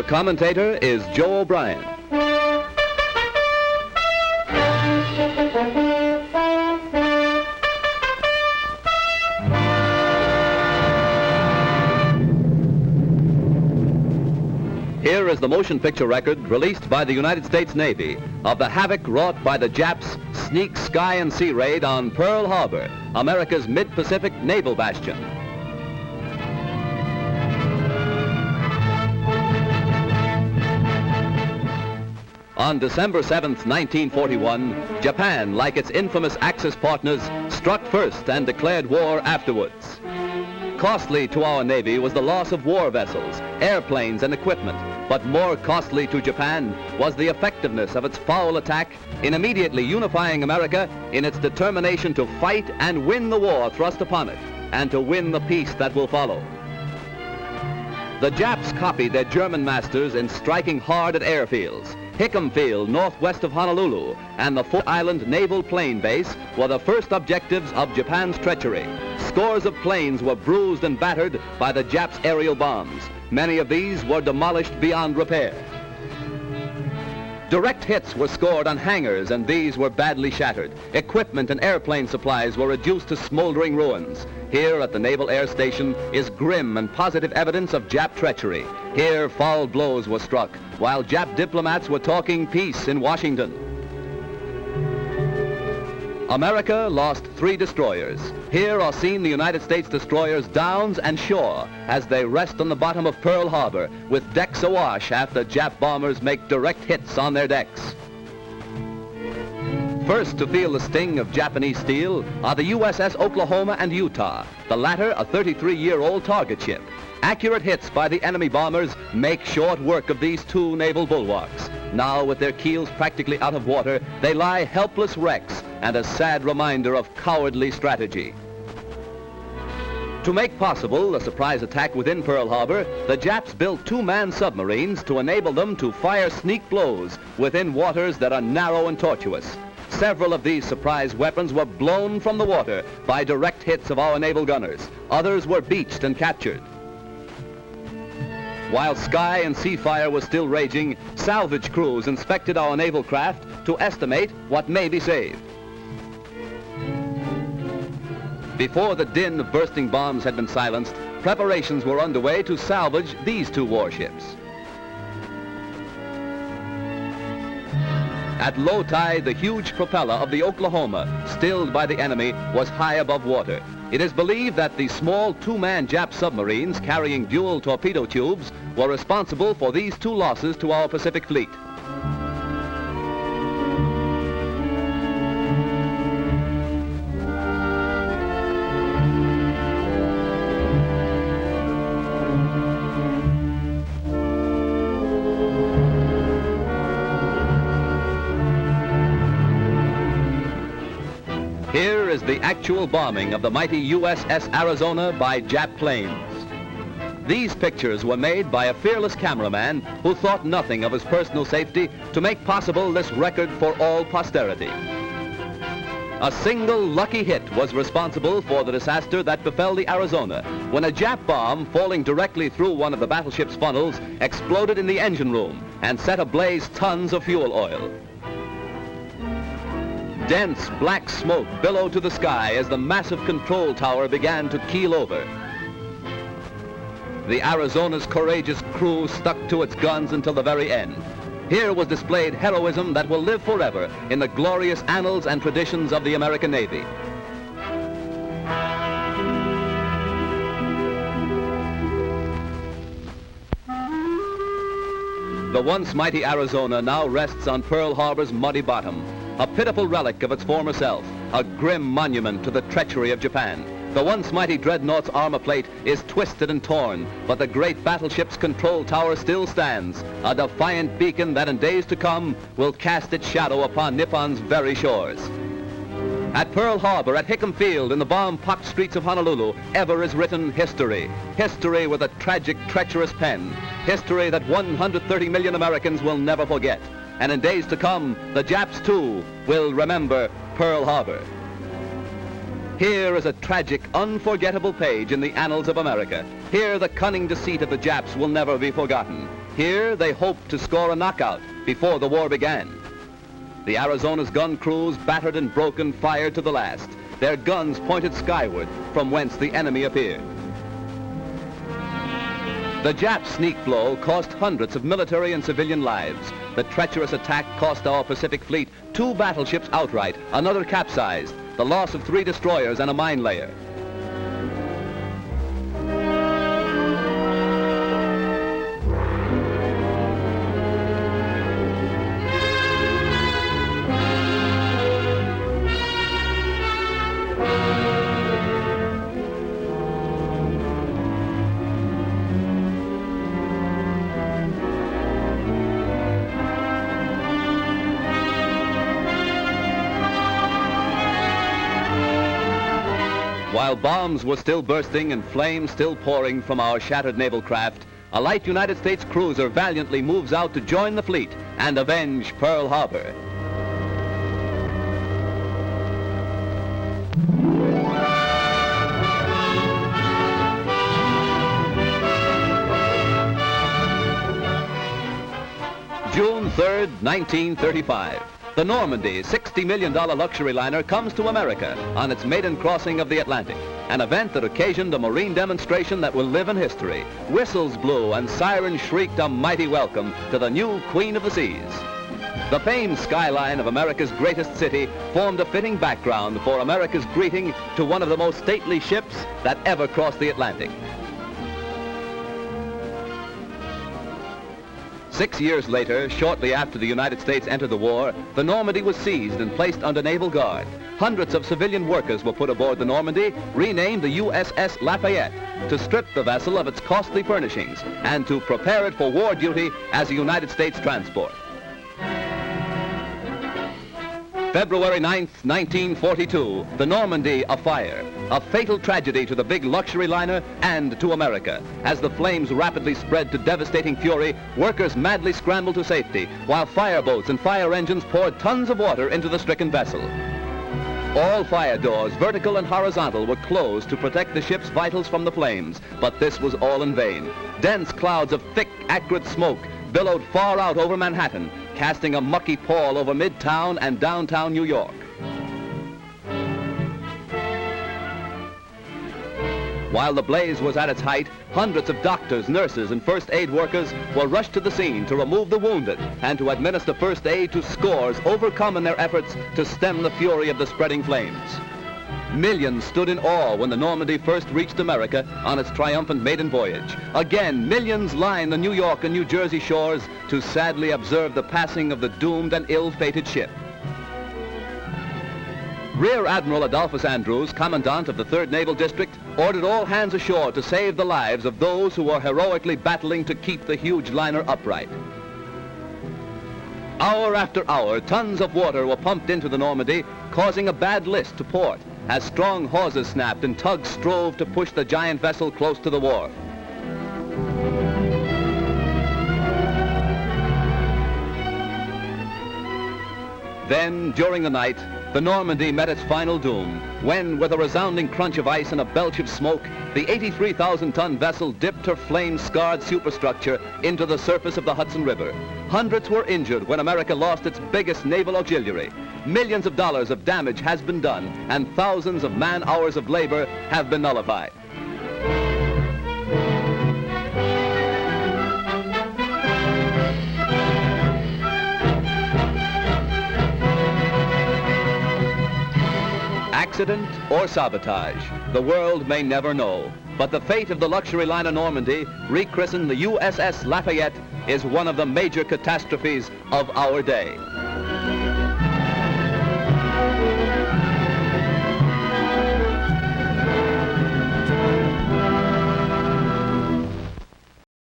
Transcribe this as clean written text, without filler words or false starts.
Our commentator is Joe O'Brien. Here is the motion picture record released by the United States Navy of the havoc wrought by the Japs' sneak sky and sea raid on Pearl Harbor, America's mid-Pacific naval bastion. On December 7th, 1941, Japan, like its infamous Axis partners, struck first and declared war afterwards. Costly to our Navy was the loss of war vessels, airplanes, and equipment, but more costly to Japan was the effectiveness of its foul attack in immediately unifying America in its determination to fight and win the war thrust upon it, and to win the peace that will follow. The Japs copied their German masters in striking hard at airfields. Hickam Field, northwest of Honolulu, and the Fort Island Naval Plane Base were the first objectives of Japan's treachery. Scores of planes were bruised and battered by the Japs' aerial bombs. Many of these were demolished beyond repair. Direct hits were scored on hangars, and these were badly shattered. Equipment and airplane supplies were reduced to smoldering ruins. Here at the Naval Air Station is grim and positive evidence of Jap treachery. Here foul blows were struck, while Jap diplomats were talking peace in Washington. America lost 3 destroyers. Here are seen the United States destroyers Downs and Shaw as they rest on the bottom of Pearl Harbor with decks awash after Jap bombers make direct hits on their decks. First to feel the sting of Japanese steel are the USS Oklahoma and Utah, the latter a 33-year-old target ship. Accurate hits by the enemy bombers make short work of these 2 naval bulwarks. Now, with their keels practically out of water, they lie helpless wrecks and a sad reminder of cowardly strategy. To make possible the surprise attack within Pearl Harbor, the Japs built 2-man submarines to enable them to fire sneak blows within waters that are narrow and tortuous. Several of these surprise weapons were blown from the water by direct hits of our naval gunners. Others were beached and captured. While sky and sea fire was still raging, salvage crews inspected our naval craft to estimate what may be saved. Before the din of bursting bombs had been silenced, preparations were underway to salvage these 2 warships. At low tide, the huge propeller of the Oklahoma, stilled by the enemy, was high above water. It is believed that the small 2-man Jap submarines carrying dual torpedo tubes were responsible for these 2 losses to our Pacific Fleet. Here is the actual bombing of the mighty USS Arizona by Jap planes. These pictures were made by a fearless cameraman who thought nothing of his personal safety to make possible this record for all posterity. A single lucky hit was responsible for the disaster that befell the Arizona when a Jap bomb falling directly through one of the battleship's funnels exploded in the engine room and set ablaze tons of fuel oil. Dense black smoke billowed to the sky as the massive control tower began to keel over. The Arizona's courageous crew stuck to its guns until the very end. Here was displayed heroism that will live forever in the glorious annals and traditions of the American Navy. The once mighty Arizona now rests on Pearl Harbor's muddy bottom, a pitiful relic of its former self, a grim monument to the treachery of Japan. The once mighty dreadnought's armor plate is twisted and torn, but the great battleship's control tower still stands, a defiant beacon that in days to come will cast its shadow upon Nippon's very shores. At Pearl Harbor, at Hickam Field, in the bomb-pocked streets of Honolulu, ever is written history. History with a tragic, treacherous pen. History that 130 million Americans will never forget. And in days to come, the Japs, too, will remember Pearl Harbor. Here is a tragic, unforgettable page in the annals of America. Here, the cunning deceit of the Japs will never be forgotten. Here, they hoped to score a knockout before the war began. The Arizona's gun crews, battered and broken, fired to the last. Their guns pointed skyward, from whence the enemy appeared. The Jap sneak blow cost hundreds of military and civilian lives. The treacherous attack cost our Pacific Fleet 2 battleships outright, another capsized, the loss of 3 destroyers and a mine layer. While bombs were still bursting and flames still pouring from our shattered naval craft, a light United States cruiser valiantly moves out to join the fleet and avenge Pearl Harbor. June 3rd, 1935. The Normandy, $60 million luxury liner, comes to America on its maiden crossing of the Atlantic, an event that occasioned a marine demonstration that will live in history. Whistles blew and sirens shrieked a mighty welcome to the new Queen of the Seas. The famed skyline of America's greatest city formed a fitting background for America's greeting to one of the most stately ships that ever crossed the Atlantic. 6 years later, shortly after the United States entered the war, the Normandy was seized and placed under naval guard. Hundreds of civilian workers were put aboard the Normandy, renamed the USS Lafayette, to strip the vessel of its costly furnishings and to prepare it for war duty as a United States transport. February 9th, 1942, the Normandy afire. A fatal tragedy to the big luxury liner and to America. As the flames rapidly spread to devastating fury, workers madly scrambled to safety, while fireboats and fire engines poured tons of water into the stricken vessel. All fire doors, vertical and horizontal, were closed to protect the ship's vitals from the flames, but this was all in vain. Dense clouds of thick, acrid smoke billowed far out over Manhattan, casting a mucky pall over Midtown and downtown New York. While the blaze was at its height, hundreds of doctors, nurses, and first aid workers were rushed to the scene to remove the wounded and to administer first aid to scores overcome in their efforts to stem the fury of the spreading flames. Millions stood in awe when the Normandy first reached America on its triumphant maiden voyage. Again, millions lined the New York and New Jersey shores to sadly observe the passing of the doomed and ill-fated ship. Rear Admiral Adolphus Andrews, Commandant of the 3rd Naval District, ordered all hands ashore to save the lives of those who were heroically battling to keep the huge liner upright. Hour after hour, tons of water were pumped into the Normandy, causing a bad list to port, as strong hawsers snapped and tugs strove to push the giant vessel close to the wharf. Then, during the night, the Normandy met its final doom, when, with a resounding crunch of ice and a belch of smoke, the 83,000-ton vessel dipped her flame-scarred superstructure into the surface of the Hudson River. Hundreds were injured when America lost its biggest naval auxiliary. Millions of dollars of damage has been done, and thousands of man-hours of labor have been nullified. Accident or sabotage, the world may never know. But the fate of the luxury liner Normandy, rechristened the USS Lafayette, is one of the major catastrophes of our day.